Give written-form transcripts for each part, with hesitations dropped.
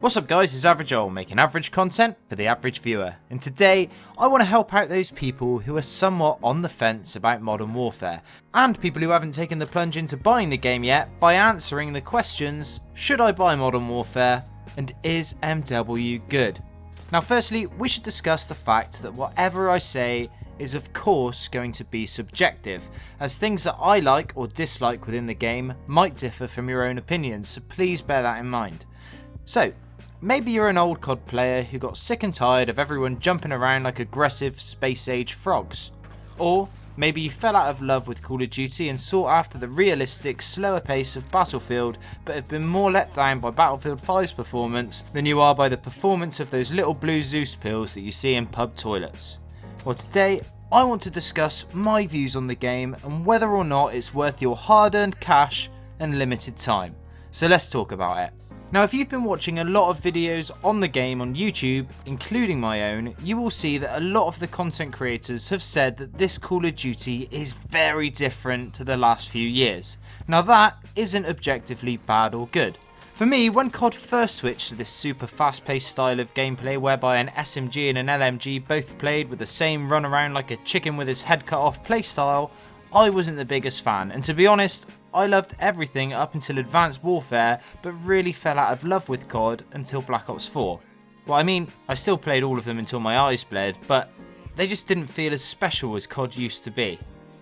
What's up guys, it's Average Joel making average content for the average viewer, and today I want to help out those people who are somewhat on the fence about Modern Warfare, and people who haven't taken the plunge into buying the game yet by answering the questions, should I buy Modern Warfare, and is MW good? Now firstly, we should discuss the fact that whatever I say is of course going to be subjective, as things that I like or dislike within the game might differ from your own opinions, so please bear that in mind. So, maybe you're an old COD player who got sick and tired of everyone jumping around like aggressive space-age frogs. Or maybe you fell out of love with Call of Duty and sought after the realistic, slower pace of Battlefield, but have been more let down by Battlefield 5's performance than you are by the performance of those little blue Zeus pills that you see in pub toilets. Well, today I want to discuss my views on the game and whether or not it's worth your hard-earned cash and limited time. So let's talk about it. Now if you've been watching a lot of videos on the game on YouTube, including my own, you will see that a lot of the content creators have said that this Call of Duty is very different to the last few years. Now that isn't objectively bad or good. For me, when COD first switched to this super fast-paced style of gameplay whereby an SMG and an LMG both played with the same run around like a chicken with his head cut off playstyle, I wasn't the biggest fan, and to be honest, I loved everything up until Advanced Warfare, but really fell out of love with COD until Black Ops 4. Well, I mean, I still played all of them until my eyes bled, but they just didn't feel as special as COD used to be.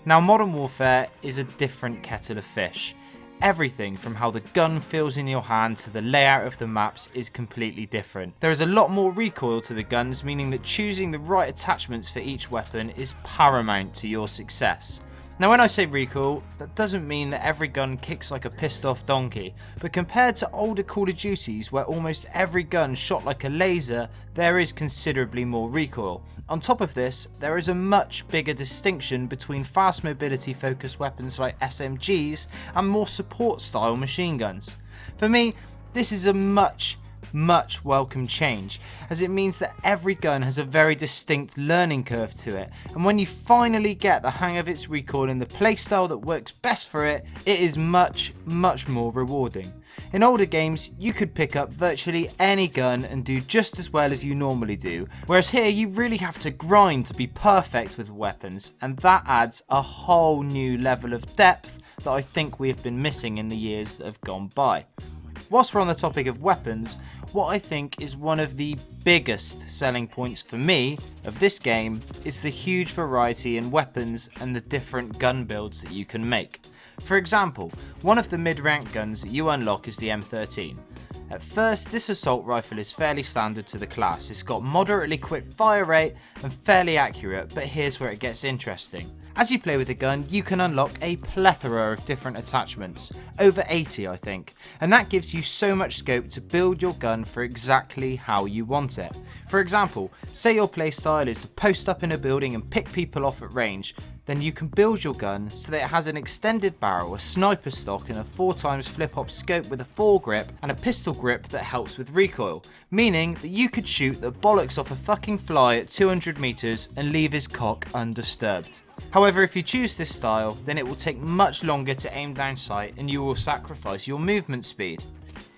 Now Modern Warfare is a different kettle of fish. Everything from how the gun feels in your hand to the layout of the maps is completely different. There is a lot more recoil to the guns, meaning that choosing the right attachments for each weapon is paramount to your success. Now when I say recoil, that doesn't mean that every gun kicks like a pissed off donkey, but compared to older Call of Duties where almost every gun shot like a laser, there is considerably more recoil. On top of this, there is a much bigger distinction between fast mobility focused weapons like SMGs and more support style machine guns. For me, this is a much welcome change, as it means that every gun has a very distinct learning curve to it, and when you finally get the hang of its recoil and the playstyle that works best for it, it is much more rewarding. In older games, you could pick up virtually any gun and do just as well as you normally do, whereas here you really have to grind to be perfect with weapons, and that adds a whole new level of depth that I think we have been missing in the years that have gone by. Whilst we're on the topic of weapons, what I think is one of the biggest selling points for me of this game is the huge variety in weapons and the different gun builds that you can make. For example, one of the mid-rank guns that you unlock is the M13. At first, this assault rifle is fairly standard to the class. It's got moderately quick fire rate and fairly accurate, but here's where it gets interesting. As you play with the gun, you can unlock a plethora of different attachments, over 80 I think, and that gives you so much scope to build your gun for exactly how you want it. For example, say your playstyle is to post up in a building and pick people off at range, then you can build your gun so that it has an extended barrel, a sniper stock and a 4x flip-hop scope with a foregrip and a pistol grip that helps with recoil, meaning that you could shoot the bollocks off a fucking fly at 200 meters and leave his cock undisturbed. However, if you choose this style, then it will take much longer to aim down sight and you will sacrifice your movement speed.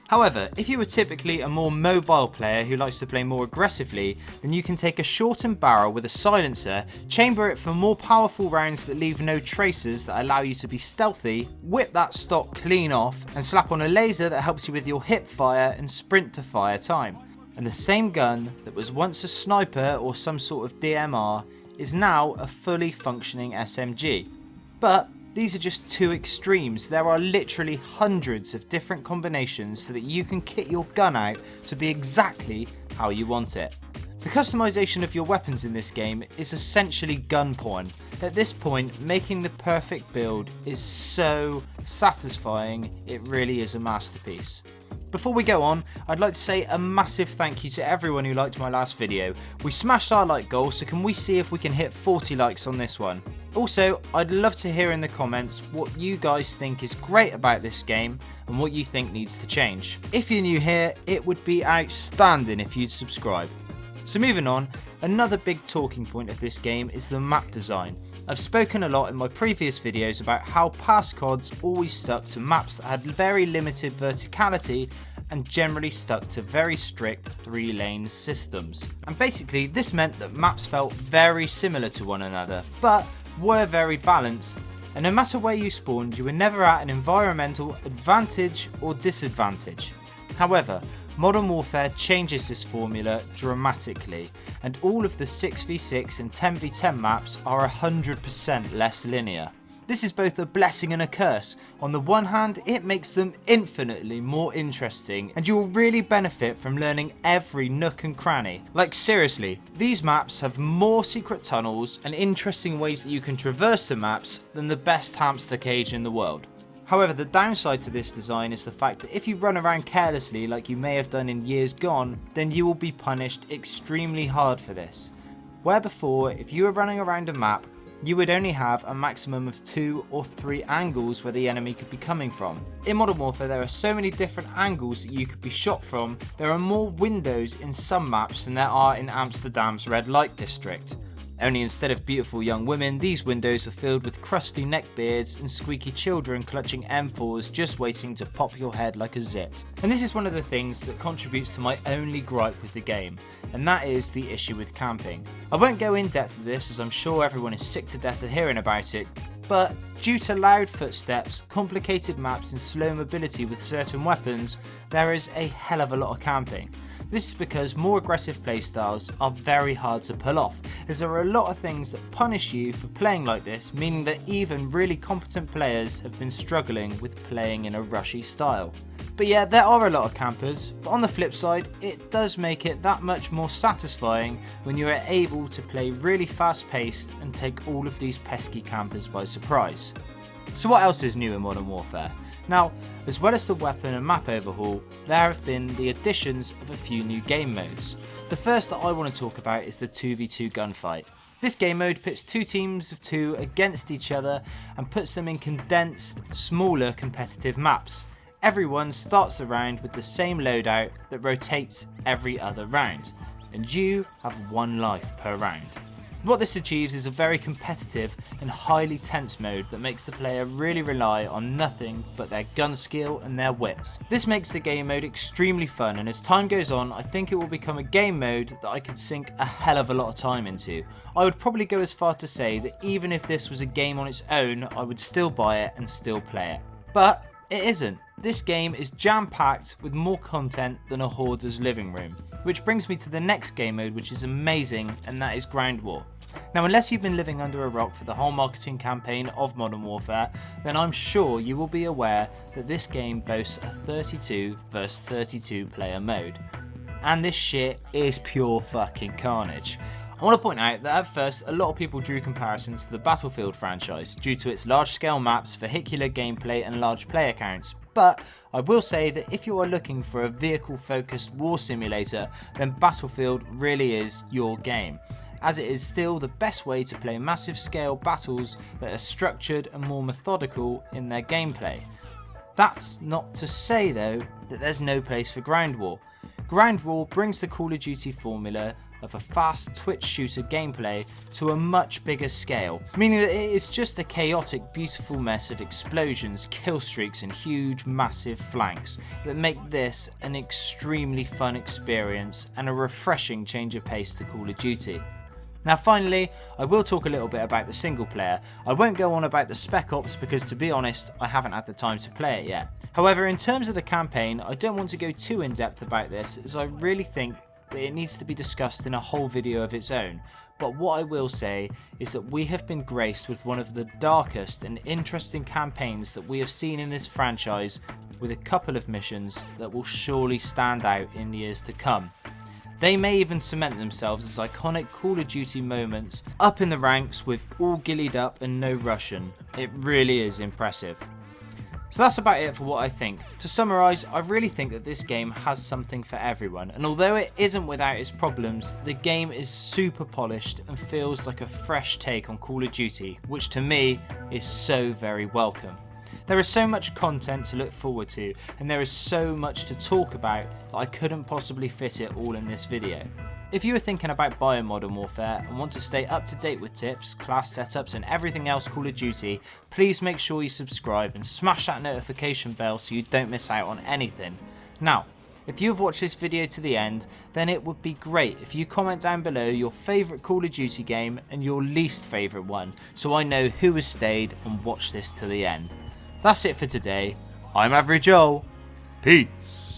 However, if you are typically a more mobile player who likes to play more aggressively, then you can take a shortened barrel with a silencer, chamber it for more powerful rounds that leave no traces that allow you to be stealthy, whip that stock clean off, and slap on a laser that helps you with your hip fire and sprint to fire time. And the same gun that was once a sniper or some sort of DMR is now a fully functioning SMG. But these are just two extremes. There are literally hundreds of different combinations so that you can kit your gun out to be exactly how you want it. The customization of your weapons in this game is essentially gun porn. At this point, making the perfect build is so satisfying, it really is a masterpiece. Before we go on, I'd like to say a massive thank you to everyone who liked my last video. We smashed our like goal, so can we see if we can hit 40 likes on this one? Also, I'd love to hear in the comments what you guys think is great about this game and what you think needs to change. If you're new here, it would be outstanding if you'd subscribe. So moving on, another big talking point of this game is the map design. I've spoken a lot in my previous videos about how past CODs always stuck to maps that had very limited verticality and generally stuck to very strict 3-lane systems. And basically this meant that maps felt very similar to one another, but were very balanced, and no matter where you spawned, you were never at an environmental advantage or disadvantage. However, Modern Warfare changes this formula dramatically, and all of the 6v6 and 10v10 maps are 100% less linear. This is both a blessing and a curse. On the one hand, it makes them infinitely more interesting, and you will really benefit from learning every nook and cranny. Like seriously, these maps have more secret tunnels and interesting ways that you can traverse the maps than the best hamster cage in the world. However, the downside to this design is the fact that if you run around carelessly like you may have done in years gone, then you will be punished extremely hard for this. Where before, if you were running around a map, you would only have a maximum of 2 or 3 angles where the enemy could be coming from. In Modern Warfare there are so many different angles that you could be shot from. There are more windows in some maps than there are in Amsterdam's red light district. Only instead of beautiful young women, these windows are filled with crusty neckbeards and squeaky children clutching M4s just waiting to pop your head like a zit. And this is one of the things that contributes to my only gripe with the game, and that is the issue with camping. I won't go in depth with this as I'm sure everyone is sick to death of hearing about it, but due to loud footsteps, complicated maps and slow mobility with certain weapons, there is a hell of a lot of camping. This is because more aggressive playstyles are very hard to pull off, as there are a lot of things that punish you for playing like this, meaning that even really competent players have been struggling with playing in a rushy style. But yeah, there are a lot of campers, but on the flip side, it does make it that much more satisfying when you are able to play really fast paced and take all of these pesky campers by surprise. So what else is new in Modern Warfare? Now, as well as the weapon and map overhaul, there have been the additions of a few new game modes. The first that I want to talk about is the 2v2 gunfight. This game mode pits 2 teams of 2 against each other and puts them in condensed, smaller competitive maps. Everyone starts the round with the same loadout that rotates every other round, and you have 1 life per round. What this achieves is a very competitive and highly tense mode that makes the player really rely on nothing but their gun skill and their wits. This makes the game mode extremely fun, and as time goes on I think it will become a game mode that I could sink a hell of a lot of time into. I would probably go as far to say that even if this was a game on its own, I would still buy it and still play it. But it isn't. This game is jam-packed with more content than a hoarder's living room. Which brings me to the next game mode which is amazing, and that is Ground War. Now unless you've been living under a rock for the whole marketing campaign of Modern Warfare, then I'm sure you will be aware that this game boasts a 32 vs 32 player mode. And this shit is pure fucking carnage. I want to point out that at first a lot of people drew comparisons to the Battlefield franchise due to its large scale maps, vehicular gameplay and large player counts, but I will say that if you are looking for a vehicle focused war simulator, then Battlefield really is your game, as it is still the best way to play massive scale battles that are structured and more methodical in their gameplay. That's not to say though that there's no place for Ground War. Ground War brings the Call of Duty formula of a fast twitch shooter gameplay to a much bigger scale, meaning that it is just a chaotic, beautiful mess of explosions, kill streaks and huge massive flanks that make this an extremely fun experience and a refreshing change of pace to Call of Duty. Now finally, I will talk a little bit about the single player. I won't go on about the Spec Ops because to be honest, I haven't had the time to play it yet. However, in terms of the campaign, I don't want to go too in depth about this as I really think that it needs to be discussed in a whole video of its own. But what I will say is that we have been graced with one of the darkest and interesting campaigns that we have seen in this franchise, with a couple of missions that will surely stand out in years to come. They may even cement themselves as iconic Call of Duty moments up in the ranks with all gillied up and no Russian. It really is impressive. So that's about it for what I think. To summarise, I really think that this game has something for everyone, and although it isn't without its problems, the game is super polished and feels like a fresh take on Call of Duty, which to me is so very welcome. There is so much content to look forward to, and there is so much to talk about that I couldn't possibly fit it all in this video. If you are thinking about buying Modern Warfare and want to stay up to date with tips, class setups and everything else Call of Duty, please make sure you subscribe and smash that notification bell so you don't miss out on anything. Now, if you have watched this video to the end, then it would be great if you comment down below your favourite Call of Duty game and your least favourite one, so I know who has stayed and watched this to the end. That's it for today. I'm Average Joel. Peace.